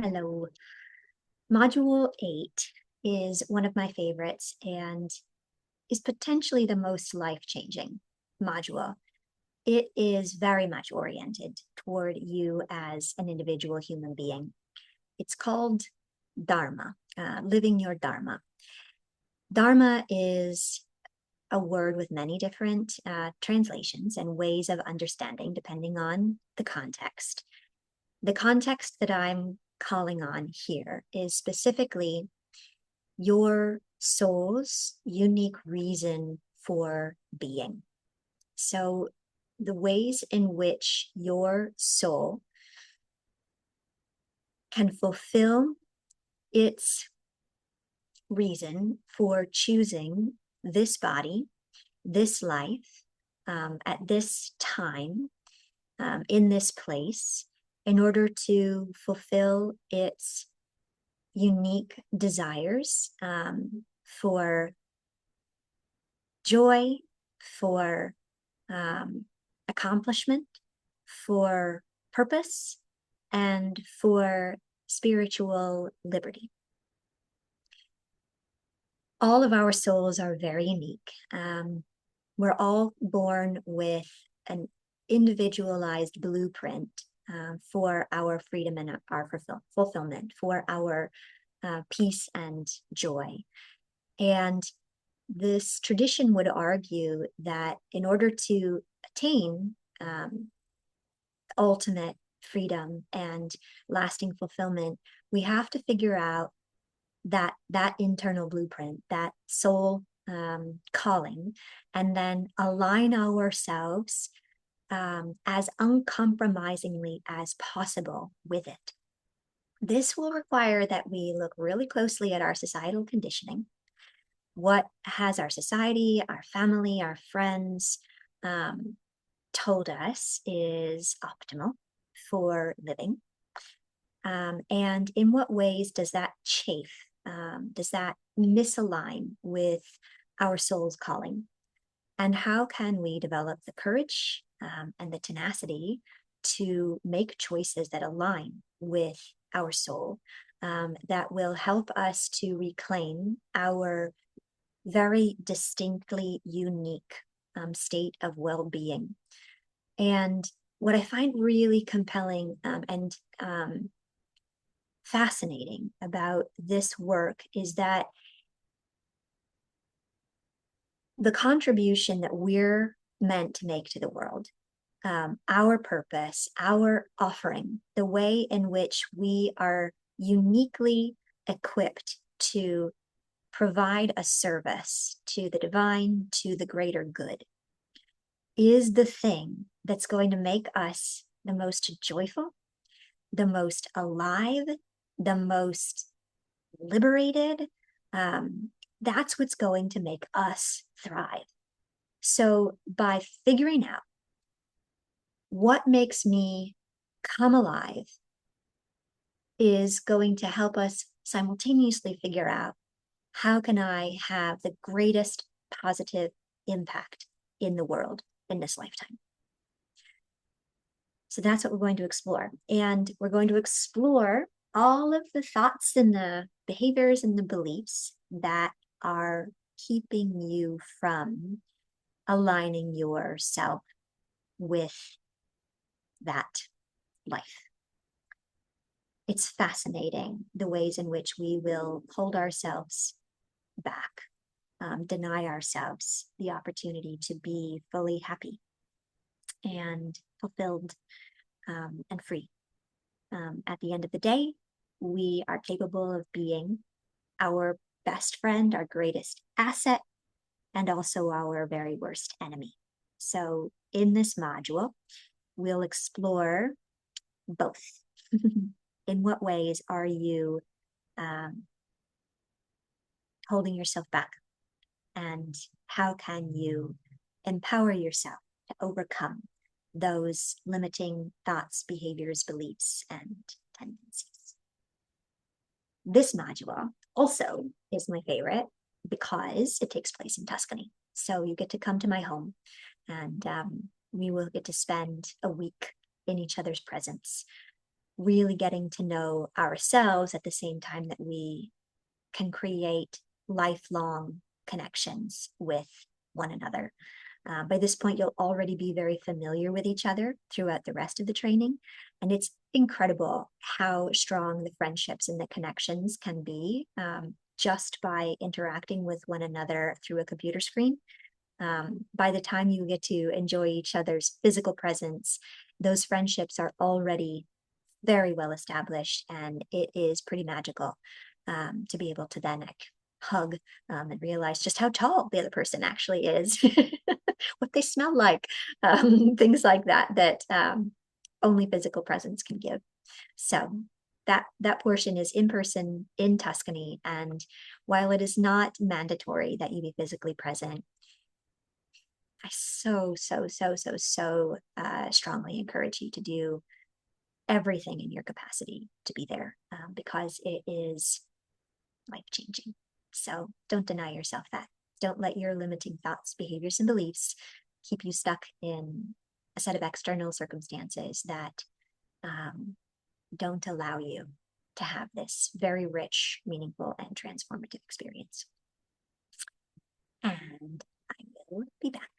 Hello. Module 8 is one of my favorites and is potentially the most life-changing module. It is very much oriented toward you as an individual human being. It's called Dharma, living your Dharma. Dharma is a word with many different translations and ways of understanding depending on the context. The context that I'm calling on here is specifically your soul's unique reason for being. So, the ways in which your soul can fulfill its reason for choosing this body, this life, at this time, in this place, in order to fulfill its unique desires for joy, for accomplishment, for purpose, and for spiritual liberty. All of our souls are very unique. We're all born with an individualized blueprint for our freedom and our fulfillment, for our peace and joy. And this tradition would argue that in order to attain ultimate freedom and lasting fulfillment, we have to figure out that internal blueprint, that soul calling, and then align ourselves as uncompromisingly as possible with it. This will require that we look really closely at our societal conditioning. What has our society, our family, our friends told us is optimal for living? And in what ways does that chafe? Does that misalign with our soul's calling? And how can we develop the courage and the tenacity to make choices that align with our soul, that will help us to reclaim our very distinctly unique state of well-being? And what I find really compelling and fascinating about this work is that the contribution that we're meant to make to the world, our purpose, our offering, the way in which we are uniquely equipped to provide a service to the divine, to the greater good, is the thing that's going to make us the most joyful, the most alive, the most liberated. That's what's going to make us thrive. So by figuring out what makes me come alive is going to help us simultaneously figure out how can I have the greatest positive impact in the world in this lifetime. So that's what we're going to explore. And we're going to explore all of the thoughts and the behaviors and the beliefs that are keeping you from aligning yourself with that life. It's fascinating the ways in which we will hold ourselves back, deny ourselves the opportunity to be fully happy and fulfilled and free. At the end of the day, we are capable of being our best friend, our greatest asset, and also our very worst enemy. So in this module, we'll explore both. In what ways are you holding yourself back? And how can you empower yourself to overcome those limiting thoughts, behaviors, beliefs, and tendencies? This module also is my favorite because it takes place in Tuscany. So you get to come to my home and we will get to spend a week in each other's presence. really getting to know ourselves at the same time that we can create lifelong connections with one another. By this point, you'll already be very familiar with each other throughout the rest of the training. And it's incredible how strong the friendships and the connections can be just by interacting with one another through a computer screen. By the time you get to enjoy each other's physical presence, those friendships are already very well established, and it is pretty magical to be able to then hug and realize just how tall the other person actually is, what they smell like, things like that, that only physical presence can give. So that portion is in person in Tuscany. And while it is not mandatory that you be physically present, I so strongly encourage you to do everything in your capacity to be there because it is life-changing. So don't deny yourself that. Don't let your limiting thoughts, behaviors, and beliefs keep you stuck in a set of external circumstances that don't allow you to have this very rich, meaningful, and transformative experience. And I will be back.